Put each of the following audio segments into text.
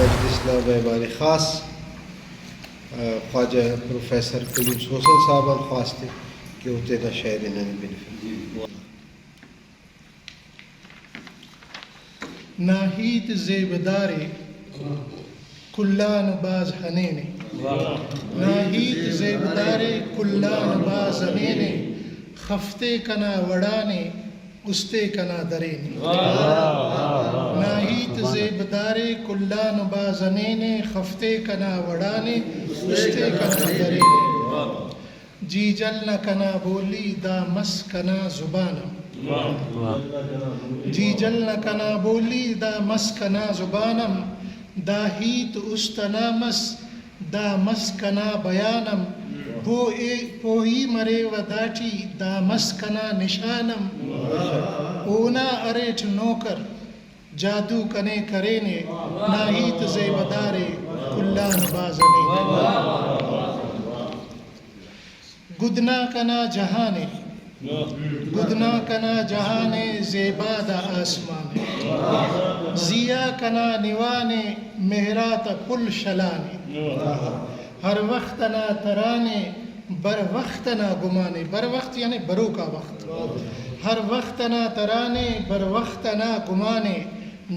مجلس نا مہمان خاص خواجہ پروفیسر کلیم سوسن صاحب خواستے کہ ہوتے نا شاعر انہیں بنفی ناہید زیبدارے کلان باز ہنینے ناہید زیبدارے کلان باز ہنینے خفتے کنا وڑانے استے کنا درینے ناہید زیبدارے کلان باز ہنینے خفتے کنا وڑانے استے کنا درینے جی جل نہ کنا بولی دا مس کنا زبانم جی جل نہ کنا بولی دا مس کنا زبانم دا ہیت استنامس دا مس کنا بیانم پوہی مرے و داٹی دا مس کنا نشانم اونا اریٹ نوکر جادو کنے کرینے ناہیت زیبدارے کلان بازنے گدنا کنا جہانے گدنا کنا جہانے زیباد آسمانے زیا کنا نیوانے مہرات پل شلانے ہر وقت نا ترانے بر وقت نا گمانے بر وقت یعنی برو کا وقت ہر وقت نا ترانے بر وقت نا گمانے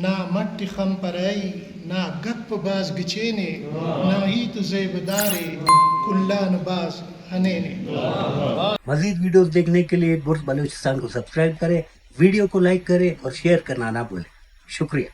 نا مٹ خم پرائی نا گپ باز گچینے نا ہی تو زیبدارے کلان باز ہنینے. مزید ویڈیوز دیکھنے کے لیے برج بلوچستان کو سبسکرائب کریں، ویڈیو کو لائک کریں اور شیئر کرنا نہ بھولیں. شکریہ.